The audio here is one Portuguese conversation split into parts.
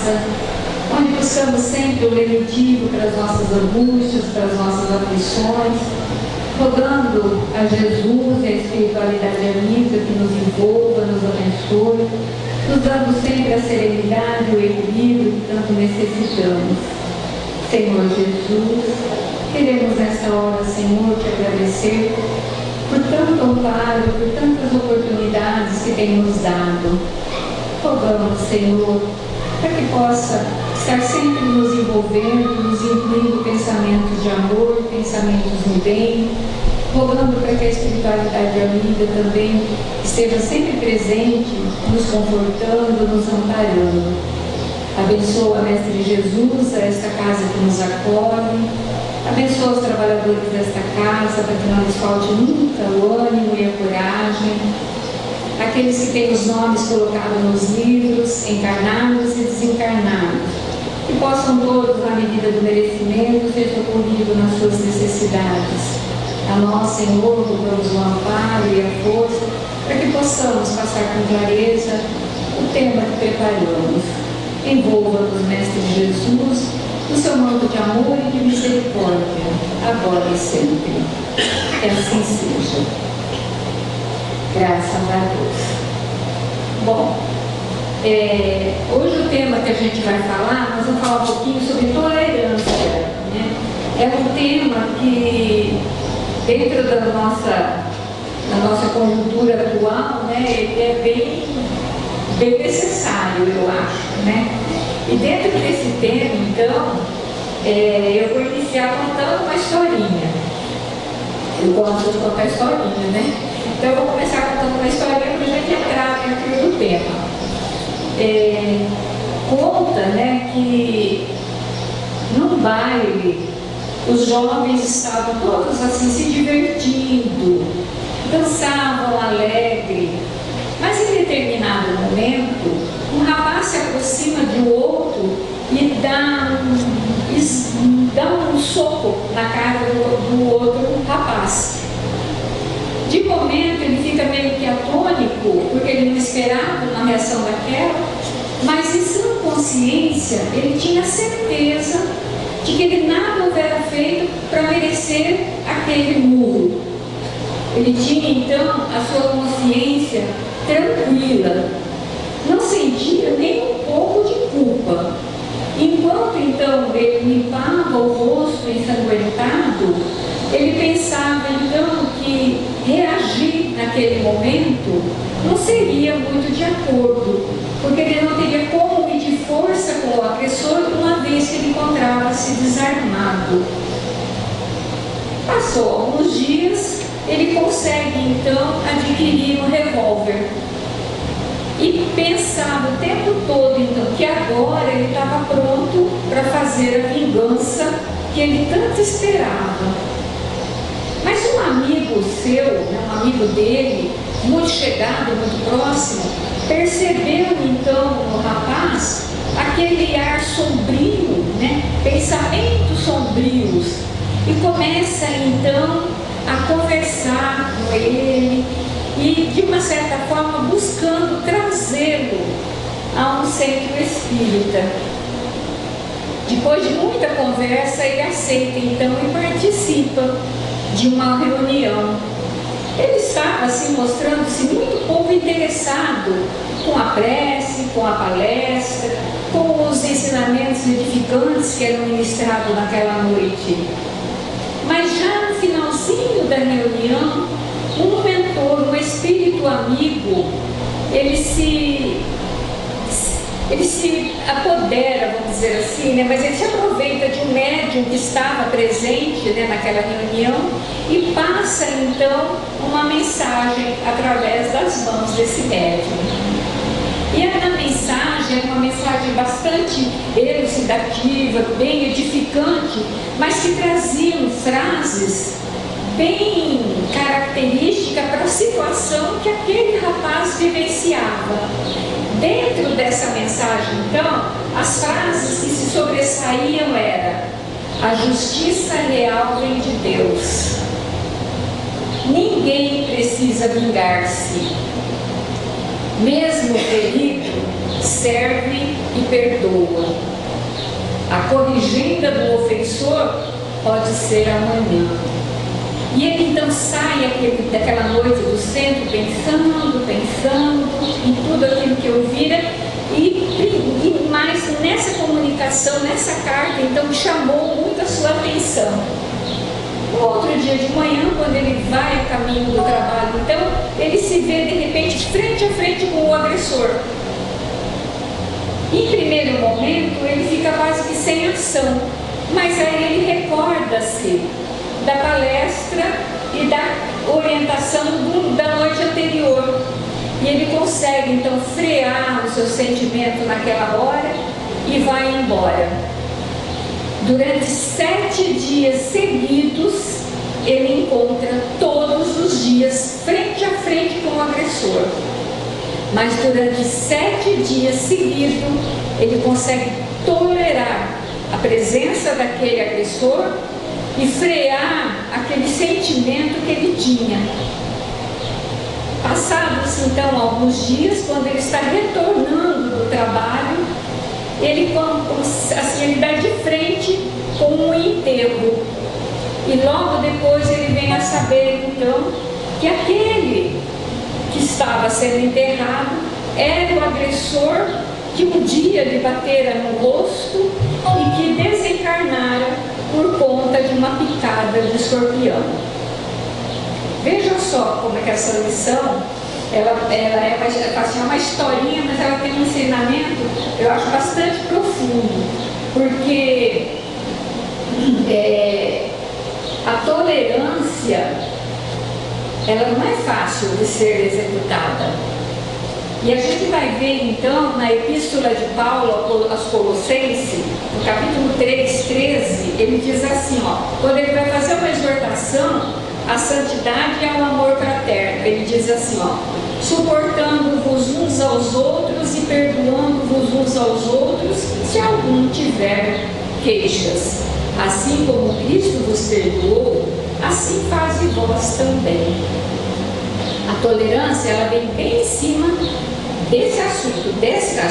casa, onde buscamos sempre o remedivo para as nossas angústias, para as nossas aflições, rogando a Jesus e a espiritualidade amiga que nos envolva, nos abençoe, nos dando sempre a serenidade e o equilíbrio que tanto necessitamos. Senhor Jesus, queremos nessa hora, Senhor, te agradecer por tanto amparo, por tantas oportunidades que tem nos dado. Rogamos, Senhor, para que possa estar sempre nos envolvendo, nos incluindo pensamentos de amor, pensamentos no bem, rogando para que a espiritualidade amiga também esteja sempre presente, nos confortando, nos amparando. Abençoa, Mestre Jesus, a esta casa que nos acolhe, abençoa os trabalhadores desta casa, para que não lhes falte nunca o ânimo e a coragem, aqueles que têm os nomes colocados nos livros, encarnados e desencarnados, que possam todos, na medida do merecimento, ser socorridos nas suas necessidades. A nós, Senhor, rogamos o amparo e a força, para que possamos passar com clareza o tema que preparamos. Envolva-nos, Mestre Jesus, no seu manto de amor e de misericórdia, agora e sempre. Que assim seja. Graças a Deus. Bom, hoje o tema que a gente vai falar, nós vamos falar um pouquinho sobre tolerância, né? É um tema que, dentro da nossa conjuntura atual, né, ele é bem necessário, eu acho, né? E dentro desse tema, então, eu vou iniciar contando uma historinha. Eu gosto de contar historinha, né? Então eu vou começar contando uma historinha para a gente entrar dentro do tema. Conta, né, que num baile os jovens estavam todos assim se divertindo, dançavam alegre, mas em determinado momento um rapaz se aproxima de outro e dá um soco na cara do outro rapaz. De momento ele fica meio que atônico, porque ele não esperava uma reação daquela, mas em sua consciência ele tinha certeza de que ele nada houvera feito para merecer aquele murro. Ele tinha então a sua consciência tranquila, não sentia nem um pouco de culpa. Enquanto então ele limpava o rosto ensanguentado, ele pensava então que reagir naquele momento não seria muito de acordo, porque ele não teria como medir força com o agressor, uma vez que ele encontrava-se desarmado. Passou alguns dias, ele consegue então adquirir um revólver e pensava o tempo todo então que agora ele estava pronto para fazer a vingança que ele tanto esperava. Mas um amigo seu, um amigo dele, muito chegado, muito próximo, percebeu então no rapaz aquele ar sombrio, né? Pensamentos sombrios, e começa então a conversar com ele e, de uma certa forma, buscando trazê-lo a um centro espírita. Depois de muita conversa, ele aceita então e participa de uma reunião. Ele estava assim mostrando-se muito pouco interessado com a prece, com a palestra, com os ensinamentos edificantes que eram ministrados naquela noite. Mas já no finalzinho da reunião, um mentor, um espírito amigo, ele se apodera, vamos dizer assim, né? Mas ele se aproveita de um médium que estava presente, né, naquela reunião, e passa então uma mensagem através das mãos desse médium. E a mensagem é uma mensagem bastante elucidativa, bem edificante, mas que traziam frases bem características para a situação que aquele rapaz vivenciava. Dentro dessa mensagem, então, as frases que se sobressaíam eram: a justiça real vem de Deus. Ninguém precisa vingar-se. Mesmo ferido, serve e perdoa. A corrigenda do ofensor pode ser amanhã. E ele então sai daquela noite do centro pensando em tudo aquilo que ouvira, e mais nessa comunicação, nessa carta, então chamou muito a sua atenção. No outro dia de manhã, quando ele vai a caminho do trabalho, então ele se vê de repente frente a frente com o agressor. Em primeiro momento ele fica quase que sem ação, mas aí ele recorda-se da palestra e da orientação da noite anterior, e ele consegue então frear o seu sentimento naquela hora e vai embora. Durante 7 dias seguidos ele encontra todos os dias frente a frente com o agressor, mas durante 7 dias seguidos ele consegue tolerar a presença daquele agressor e frear aquele sentimento que ele tinha. Passados então alguns dias, quando ele está retornando do trabalho, ele dá de frente com um enterro, e logo depois ele vem a saber então que aquele que estava sendo enterrado era o agressor que um dia lhe batera no rosto e que desencarnara por conta de uma picada de escorpião. Veja só como é que essa lição, ela é assim, uma historinha, mas ela tem um ensinamento, eu acho, bastante profundo, porque a tolerância, ela não é fácil de ser executada. E a gente vai ver então na Epístola de Paulo aos Colossenses, no capítulo 3, 13, ele diz assim, quando ele vai fazer uma exortação à santidade e ao amor fraterno, ele diz assim, suportando-vos uns aos outros e perdoando-vos uns aos outros, se algum tiver queixas. Assim como Cristo vos perdoou, assim faze vós também. A tolerância, ela vem bem em cima desse assunto,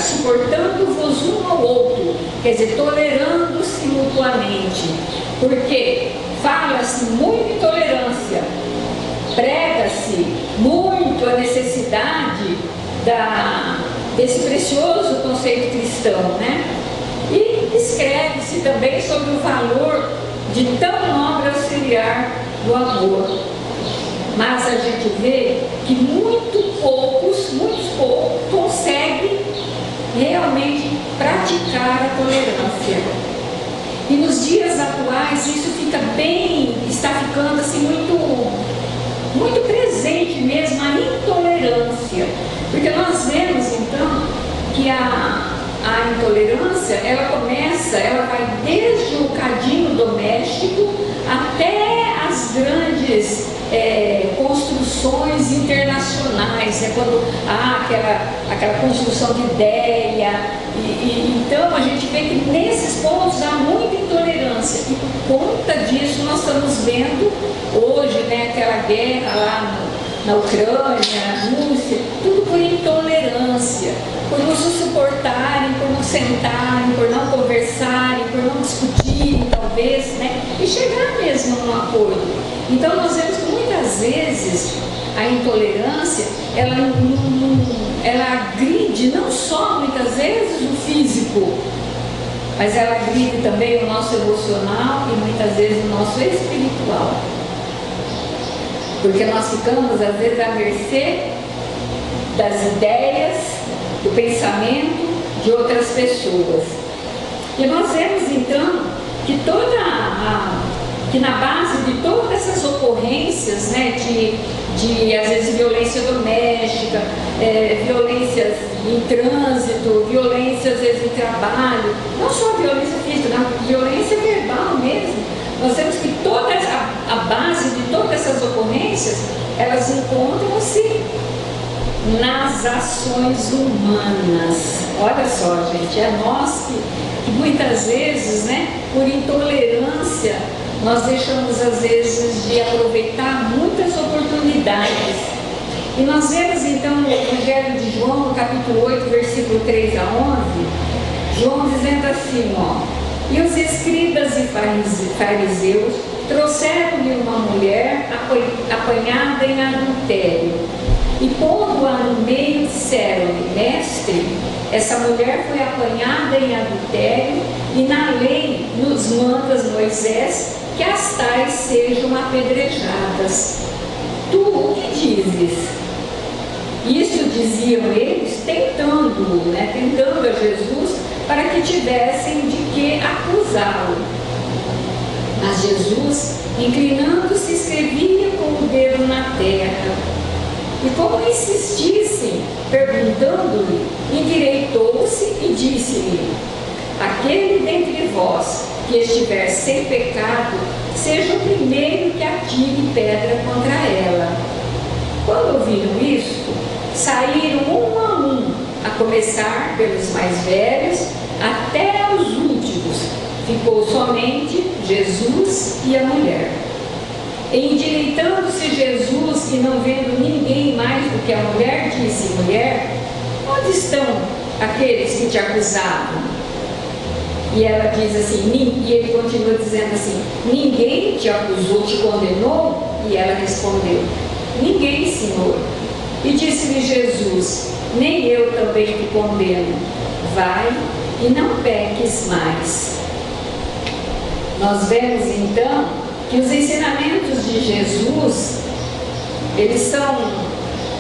suportando-vos um ao outro, quer dizer, tolerando-se mutuamente, porque fala-se muito em tolerância, prega-se muito a necessidade desse precioso conceito cristão, né? E escreve-se também sobre o valor de tão nobre auxiliar do amor. Mas a gente vê que muitos poucos conseguem realmente praticar a tolerância. E nos dias atuais isso está ficando assim muito presente mesmo, a intolerância. Porque nós vemos então que a intolerância, ela vai desde o cadinho doméstico até as grandes construções internacionais, quando há aquela construção de ideia, então a gente vê que nesses pontos há muita intolerância, e por conta disso nós estamos vendo hoje, né, aquela guerra lá na Ucrânia, na Rússia, tudo por intolerância, por não se suportarem, por não sentarem, por não conversarem, por não discutirem, talvez, né? E chegar mesmo num acordo. Então nós vemos que muitas vezes a intolerância, ela agride não só muitas vezes o físico, mas ela agride também o nosso emocional e muitas vezes o nosso espiritual. Porque nós ficamos, às vezes, à mercê das ideias, do pensamento de outras pessoas. E nós vemos, então, que na base de todas essas ocorrências, né, de às vezes, violência doméstica, violências em trânsito, violência, às vezes, em trabalho, não só violência física, não, violência verbal mesmo. Nós vemos que a base de todas essas ocorrências, elas encontram-se nas ações humanas. Olha só, gente, é nós que muitas vezes, né, por intolerância, nós deixamos às vezes de aproveitar muitas oportunidades E nós vemos então no Evangelho de João, no capítulo 8, versículo 3 a 11, João dizendo assim, ó: e os escribas e fariseus trouxeram-lhe uma mulher apanhada em adultério, e pondo-a no meio, disseram-lhe: mestre, essa mulher foi apanhada em adultério, e na lei nos mandas Moisés que as tais sejam apedrejadas. Tu o que dizes? Isso diziam eles, tentando a Jesus, para que tivessem de que acusá-lo. Mas Jesus, inclinando-se, escrevia com o dedo na terra. E como insistissem, perguntando-lhe, endireitou-se e disse-lhe: aquele dentre vós que estiver sem pecado, seja o primeiro que atire pedra contra ela. Quando ouviram isto, saíram um a um, a começar pelos mais velhos até os últimos. Ficou somente Jesus e a mulher. E endireitando-se Jesus e não vendo ninguém mais do que a mulher, disse: mulher, onde estão aqueles que te acusavam? E ela diz assim, e ele continua dizendo assim: ninguém te acusou, te condenou? E ela respondeu: ninguém, Senhor. E disse-lhe Jesus: nem eu também te condeno. Vai e não peques mais. Nós vemos então que os ensinamentos de Jesus, eles são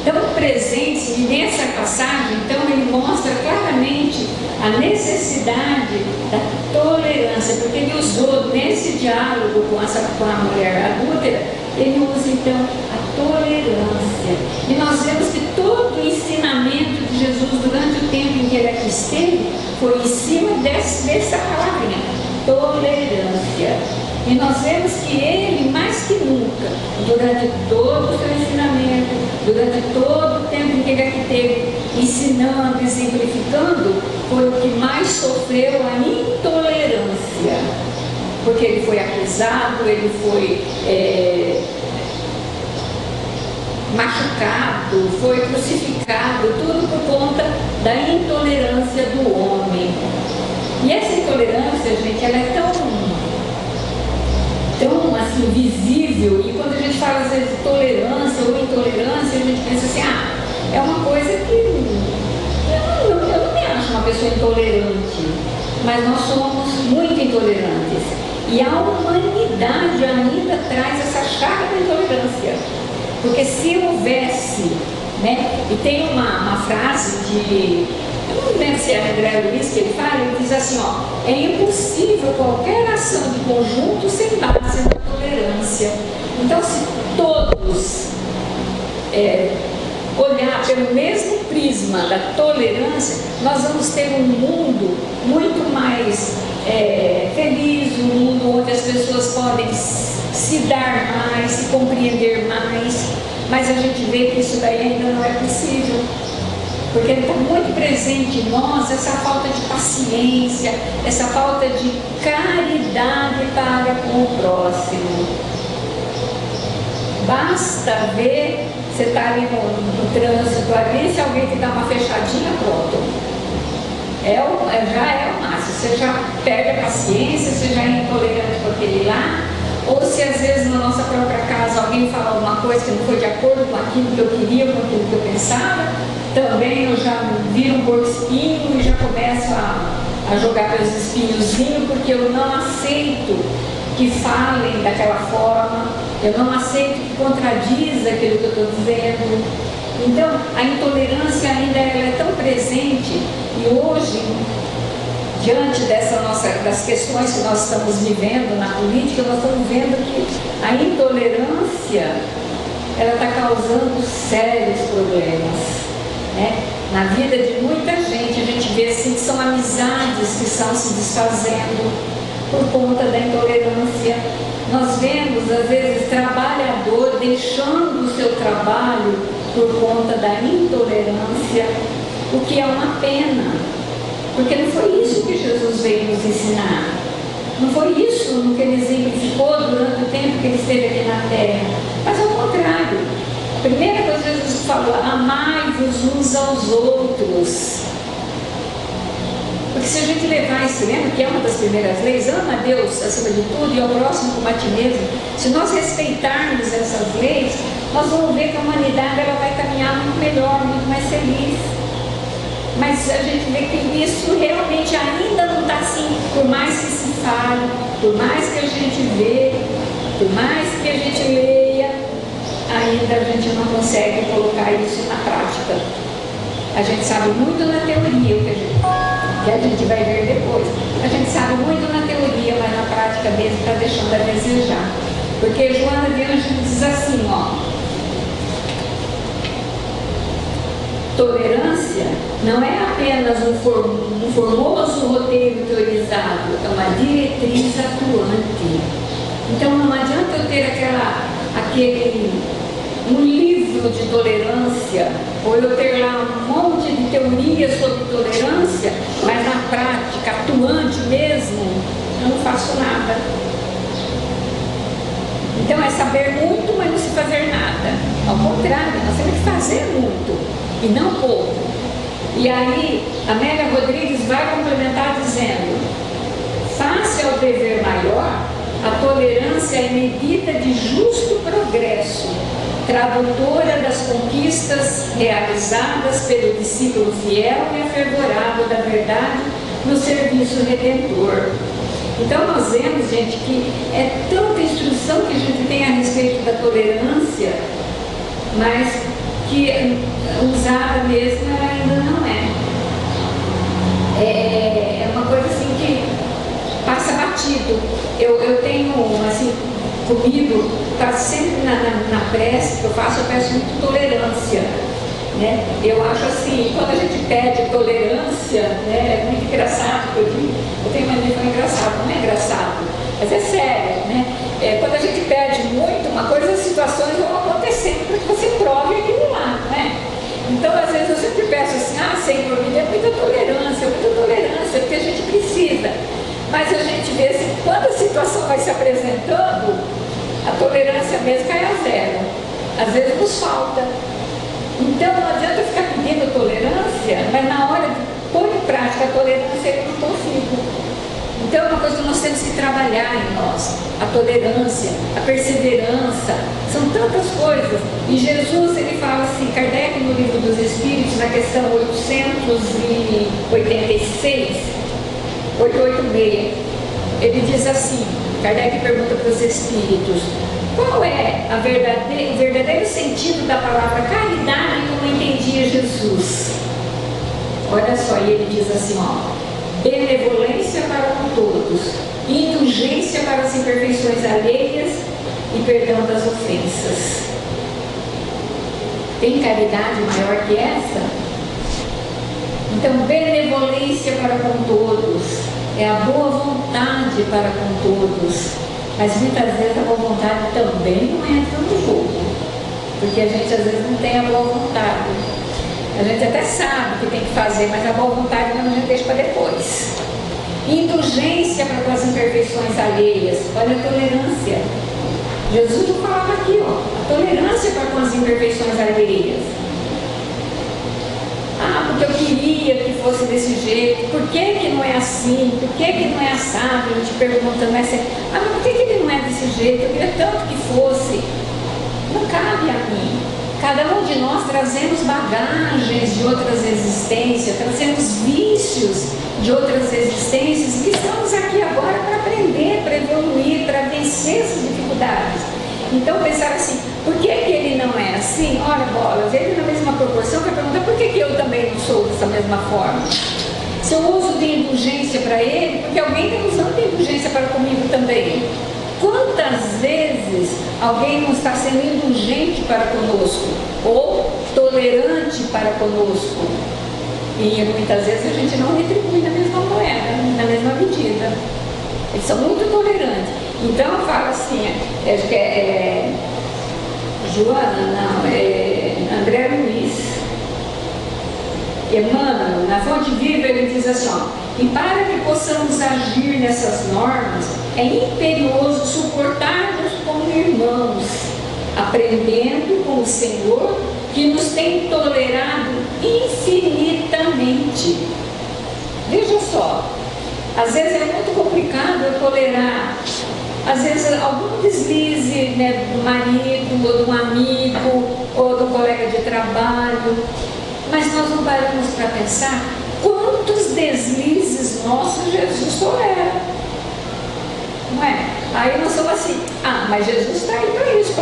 tão presentes, e nessa passagem, então, ele mostra claramente a necessidade da tolerância, porque ele usou nesse diálogo com a mulher adúltera, ele usa então a tolerância. E nós vemos que todo o ensinamento de Jesus durante o tempo em que ele aqui esteve foi em cima dessa palavrinha, tolerância. E nós vemos que ele, mais que nunca, durante todo o seu ensinamento, durante todo o tempo em que ele aqui esteve ensinando, exemplificando, foi o que mais sofreu a intolerância. Porque ele foi acusado, ele foi machucado, foi crucificado, tudo por conta da intolerância do homem. E essa intolerância, gente, ela é tão assim, visível, e quando a gente fala às vezes de tolerância ou intolerância, a gente pensa assim, é uma coisa que eu não me acho uma pessoa intolerante, mas nós somos muito intolerantes, e a humanidade ainda traz essa chaga da intolerância, porque se houvesse, e tem uma frase de, eu não lembro se é André Luiz que ele fala, ele diz assim, é impossível qualquer ação de conjunto sem base na tolerância. Então, se todos olhar pelo mesmo prisma da tolerância, nós vamos ter um mundo muito mais feliz, um mundo onde as pessoas podem se dar mais, se compreender mais, mas a gente vê que isso daí ainda não é possível. Porque está muito presente em nós essa falta de paciência, essa falta de caridade para com o próximo. Basta ver, você está ali no trânsito, ali, se alguém te dá uma fechadinha, pronto. Já é o máximo, você já perde a paciência, você já é intolerante com aquele lá. Ou se às vezes na nossa própria casa alguém fala alguma coisa que não foi de acordo com aquilo que eu queria, com aquilo que eu pensava, também eu já viro um porco espinho e já começo a jogar pelos espinhozinhos, porque eu não aceito que falem daquela forma, eu não aceito que contradiz aquilo que eu estou dizendo. Então, a intolerância ainda é tão presente, e hoje, diante das questões que nós estamos vivendo na política, nós estamos vendo que a intolerância, ela está causando sérios problemas. Na vida de muita gente, a gente vê assim que são amizades que estão se desfazendo por conta da intolerância. Nós vemos, às vezes, trabalhador deixando o seu trabalho por conta da intolerância, o que é uma pena, porque não foi isso que Jesus veio nos ensinar. Não foi isso no que ele exemplificou durante o tempo que ele esteve aqui na terra, mas ao contrário. primeira coisa que Jesus falou: amai-vos uns aos outros. Porque se a gente levar isso, lembra que é uma das primeiras leis, ama a Deus acima de tudo e ao próximo como a ti mesmo. Se nós respeitarmos essas leis, nós vamos ver que a humanidade ela vai caminhar muito melhor, muito mais feliz. Mas a gente vê que isso realmente ainda não está assim, por mais que se fale, por mais que a gente vê, por mais que a gente leia, ainda a gente não consegue colocar isso na prática. A gente sabe muito na teoria o que a gente vai ver depois. A gente sabe muito na teoria, mas na prática mesmo está deixando a desejar. Porque Joana de Ângeles diz assim, ó: tolerância não é apenas um formoso roteiro teorizado, é uma diretriz atuante. Então não adianta eu ter um livro de tolerância, ou eu ter lá um monte de teorias sobre tolerância, mas na prática, atuante mesmo, eu não faço nada. Então é saber muito, mas não se fazer nada. Ao contrário, nós temos que fazer muito e não pouco. E aí, Amélia Rodrigues vai complementar dizendo: face ao dever maior, a tolerância é medida de justo progresso, tradutora das conquistas realizadas pelo discípulo fiel e afervorado da verdade no serviço redentor. Então nós vemos, gente, que é tanta instrução que a gente tem a respeito da tolerância, mas que usada mesmo ela ainda não é. É uma coisa assim que passa batido. Eu tenho, assim, comigo, quase sempre na prece que eu faço, eu peço muito tolerância, né? Eu acho assim, quando a gente pede tolerância, né, é muito engraçado, eu tenho uma língua engraçada, não é engraçado, mas é sério, né? Quando a gente pede muito, uma coisa, as situações vão acontecendo para que você prove aquilo lá, não é? Então, às vezes, eu sempre peço assim: Senhor, me dê muita tolerância, porque a gente precisa. Mas a gente vê assim, quando a situação vai se apresentando, a tolerância mesmo cai a zero. Às vezes nos falta. Então não adianta ficar pedindo tolerância, mas na hora de pôr em prática a tolerância eu não consigo. Então é uma coisa que nós temos que trabalhar em nós. A tolerância, a perseverança, são tantas coisas. E Jesus, ele fala assim, Kardec no Livro dos Espíritos, na questão 886, 886, ele diz assim, Kardec pergunta para os espíritos: qual é o verdadeiro sentido da palavra caridade como entendia Jesus? Olha só, e ele diz assim, ó: benevolência para com todos, indulgência para as imperfeições alheias e perdão das ofensas. Tem caridade maior que essa? Então, benevolência para com todos é a boa vontade para com todos, mas muitas vezes a boa vontade também não entra no jogo, porque a gente às vezes não tem a boa vontade. A gente até sabe o que tem que fazer, mas a boa vontade a gente deixa para depois. Indulgência para com as imperfeições alheias, olha a tolerância. Jesus não falava aqui, ó, a tolerância para com as imperfeições alheias. Porque eu queria que fosse desse jeito, por que não é assim, por que não é assado? Eu te perguntando, mas por que ele não é desse jeito? Eu queria tanto que fosse. Não cabe a mim. Cada um de nós trazemos bagagens de outras existências, trazemos vícios de outras existências, que estamos aqui agora para aprender, para evoluir, para vencer essas dificuldades. Então pensar assim, por que ele não é assim? Ora bolas, ele na mesma proporção vai perguntar por que eu também não sou dessa mesma forma. Se eu uso de indulgência para ele, porque alguém está usando de indulgência para comigo também. Quantas vezes alguém não está sendo indulgente para conosco ou tolerante para conosco? E muitas vezes a gente não retribui na mesma moeda, na mesma medida. Eles são muito tolerantes. Então fala assim, acho que André Luiz, Emmanuel, na Fonte Viva, ele diz assim, ó: e para que possamos agir nessas normas, é imperioso suportarmos como irmãos a aprendendo com o Senhor, que nos tem tolerado infinitamente. Veja só, às vezes é muito complicado eu tolerar, às vezes algum deslize, né, do marido, ou de um amigo, ou do colega de trabalho, mas nós não paramos para pensar quantos deslizes nossos Jesus tolera. Não é? Aí nós somos assim, mas Jesus está aí para isso,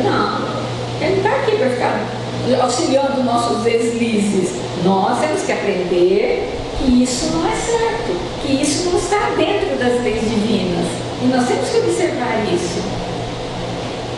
não, Ele está aqui para ficar auxiliando nossos deslizes. Nós temos que aprender que isso não é certo, que isso não está dentro das leis divinas, e nós temos que observar isso.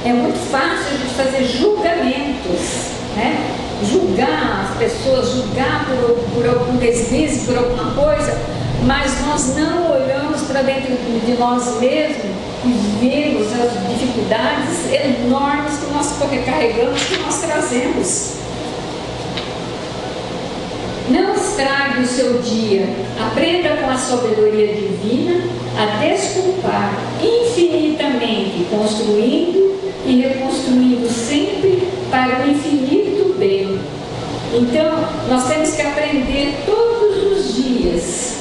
É muito fácil a gente fazer julgamentos, né? Julgar as pessoas, julgar por algum deslize, por alguma coisa, mas nós não olhamos para dentro de nós mesmos e vemos as dificuldades enormes que nós carregamos, que nós trazemos. Não estrague o seu dia, aprenda com a sabedoria divina a desculpar infinitamente, construindo e reconstruindo sempre para o infinito bem. Então, nós temos que aprender todos os dias,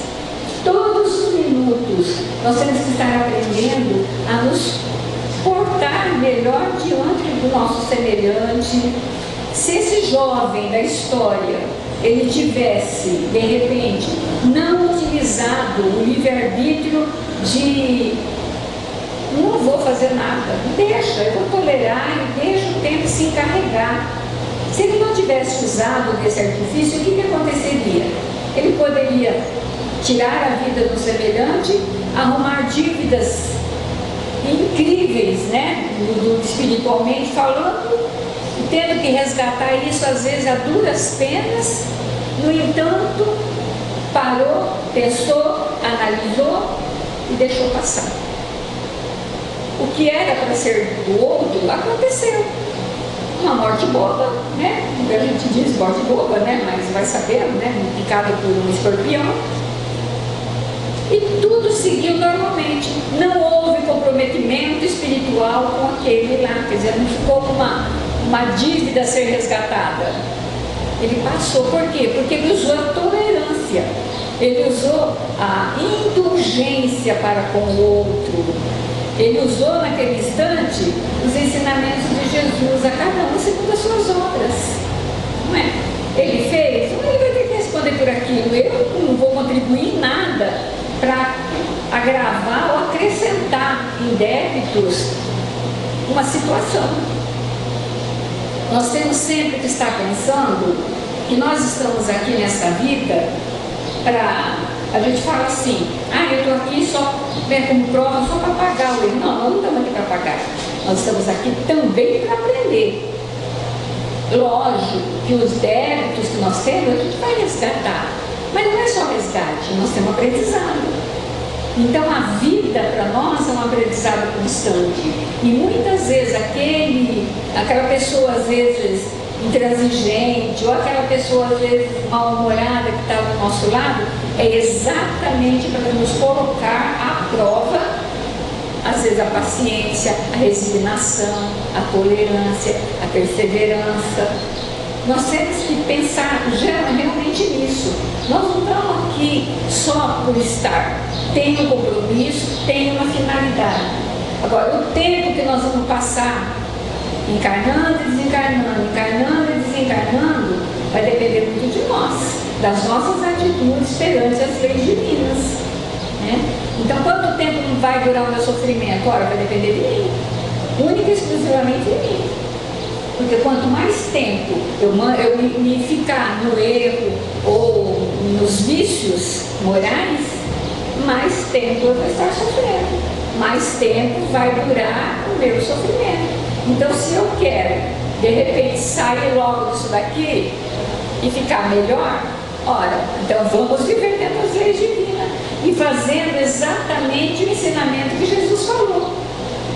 todos os minutos, nós temos que estar aprendendo a nos portar melhor diante do nosso semelhante. Se esse jovem da história, ele tivesse, de repente, não utilizado o livre-arbítrio de não vou fazer nada, deixa, eu vou tolerar e deixa o tempo se encarregar. Se ele não tivesse usado desse artifício, o que aconteceria? Ele poderia tirar a vida do semelhante, arrumar dívidas incríveis, né? Espiritualmente falando, tendo que resgatar isso às vezes a duras penas. No entanto, parou, pensou, analisou e deixou passar. O que era para ser do outro aconteceu. Uma morte boba, né? A gente diz morte boba, né? Mas vai saber, né? Picado por um escorpião. E tudo seguiu normalmente. Não houve comprometimento espiritual com aquele lá. Quer dizer, não ficou com uma dívida a ser resgatada. Ele passou. Por quê? Porque ele usou a tolerância. Ele usou a indulgência para com o outro. Ele usou naquele instante os ensinamentos de Jesus a cada um segundo as suas obras. Não é? Ele fez, ele vai ter que responder por aquilo. Eu não vou contribuir em nada para agravar ou acrescentar em débitos uma situação. Nós temos sempre que estar pensando que nós estamos aqui nessa vida para... A gente fala assim, eu estou aqui só como prova, só para pagar o erro. Não, nós não estamos aqui para pagar. Nós estamos aqui também para aprender. Lógico que os débitos que nós temos, a gente vai resgatar. Mas não é só resgate, nós temos aprendizado. Então a vida para nós é um aprendizado constante. E muitas vezes aquela pessoa às vezes intransigente, ou aquela pessoa às vezes mal-humorada que está do nosso lado, é exatamente para nos colocar à prova, às vezes a paciência, a resignação, a tolerância, a perseverança. Nós temos que pensar realmente nisso. Nós não estamos aqui só por estar. Tem um compromisso, tem uma finalidade. Agora, o tempo que nós vamos passar encarnando e desencarnando, encarnando e desencarnando, vai depender muito de nós, das nossas atitudes perante as leis divinas, né? Então, quanto tempo não vai durar o meu sofrimento? Ora, vai depender de mim, única e exclusivamente de mim. Porque quanto mais tempo eu me ficar no erro ou nos vícios morais, mais tempo eu vou estar sofrendo, mais tempo vai durar o meu sofrimento. Então, se eu quero, de repente, sair logo disso daqui e ficar melhor, ora, então vamos viver dentro das leis divinas e fazendo exatamente o ensinamento que Jesus falou.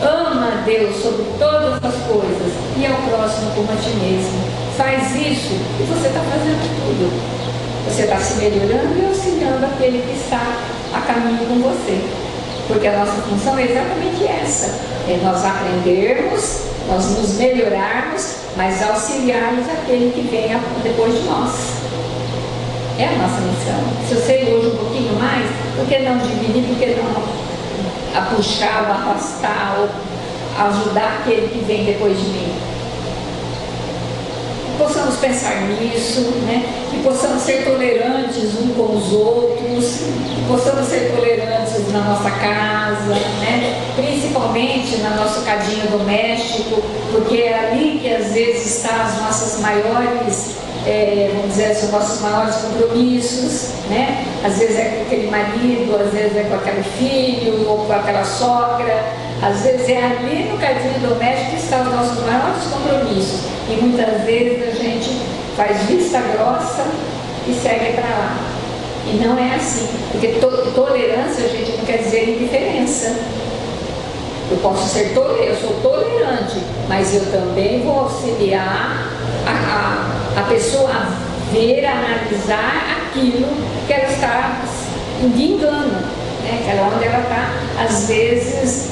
Ama a Deus sobre todas as coisas e ao próximo como a ti mesmo. Faz isso e você está fazendo tudo. Você está se melhorando e auxiliando aquele que está a caminho com você. porque a nossa função é exatamente essa, é nós aprendermos, nós nos melhorarmos, mas auxiliarmos aquele que vem depois de nós. É a nossa missão. Se eu sei hoje um pouquinho mais, por que não dividir, por que não puxar, ou arrastar, ou ajudar aquele que vem depois de mim? Que possamos pensar nisso, né? Que possamos ser tolerantes uns com os outros, que possamos ser tolerantes na nossa casa, né? Principalmente no nosso cadinho doméstico, porque é ali que às vezes estão as nossas maiores, vamos dizer assim, os nossos maiores compromissos, né? Às vezes é com aquele marido, às vezes é com aquele filho, ou com aquela sogra. Às vezes é ali no cadinho doméstico que estão os nossos maiores compromissos. E muitas vezes a gente faz vista grossa e segue para lá. E não é assim, porque tolerância, gente, não quer dizer indiferença. Eu posso ser tolerante, eu sou tolerante, mas eu também vou auxiliar a pessoa a ver, a analisar aquilo que ela está de engano, né? Onde ela está, às vezes,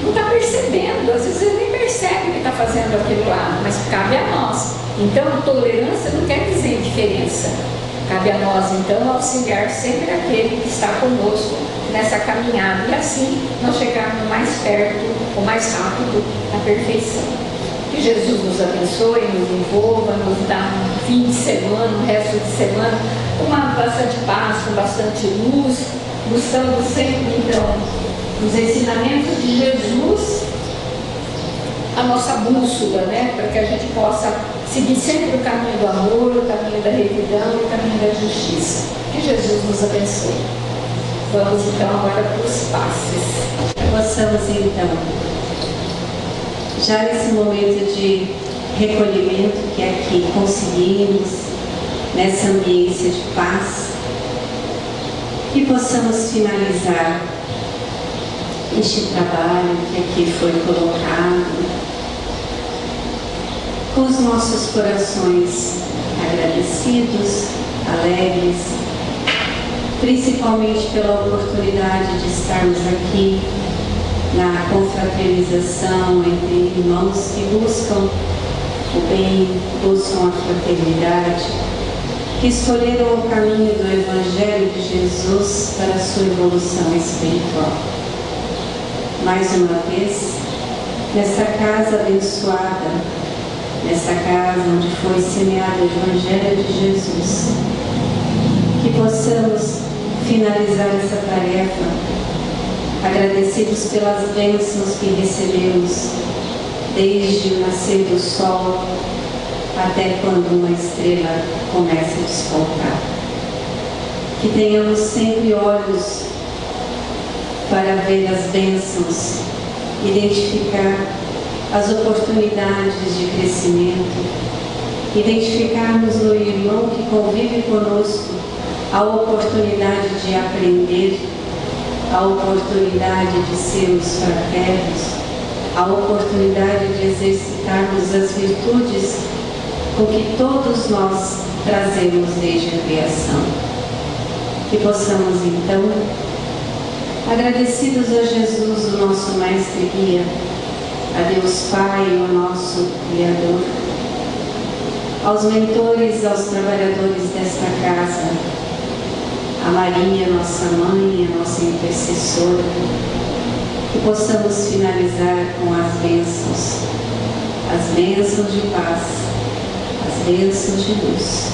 não está percebendo, às vezes ele nem percebe que está fazendo aquilo lá, mas cabe a nós. Então, tolerância não quer dizer indiferença. Cabe a nós, então, auxiliar sempre aquele que está conosco nessa caminhada e assim nós chegarmos mais perto ou mais rápido à perfeição. Que Jesus nos abençoe, nos envolva, nos dá um fim de semana, um resto de semana, com bastante paz, com bastante luz, buscando sempre, então, os ensinamentos de Jesus, a nossa bússola, né? Para que a gente possa seguir sempre o caminho do amor, o caminho da retidão e o caminho da justiça. Que Jesus nos abençoe. Vamos então agora para os passes. Possamos então, já nesse momento de recolhimento que aqui conseguimos, nessa ambiência de paz, que possamos finalizar este trabalho que aqui foi colocado, com os nossos corações agradecidos, alegres, principalmente pela oportunidade de estarmos aqui na confraternização entre irmãos que buscam o bem, buscam a fraternidade, que escolheram o caminho do Evangelho de Jesus para a sua evolução espiritual. Mais uma vez, nesta casa abençoada, nesta casa onde foi semeado o Evangelho de Jesus, que possamos finalizar essa tarefa agradecidos pelas bênçãos que recebemos desde o nascer do sol até quando uma estrela começa a despontar. Que tenhamos sempre olhos para ver as bênçãos, identificar as oportunidades de crescimento, identificarmos no irmão que convive conosco a oportunidade de aprender, a oportunidade de sermos fraternos, a oportunidade de exercitarmos as virtudes com que todos nós trazemos desde a criação. Que possamos então, agradecidos a Jesus, o nosso Mestre e Guia, a Deus Pai, o nosso Criador, aos mentores, aos trabalhadores desta casa, a Maria, nossa mãe, a nossa intercessora, que possamos finalizar com as bênçãos de paz, as bênçãos de luz.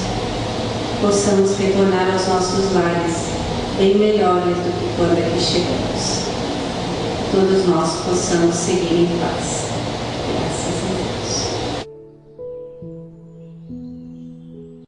Possamos retornar aos nossos lares bem melhores do que quando aqui chegamos. Todos nós possamos seguir em paz.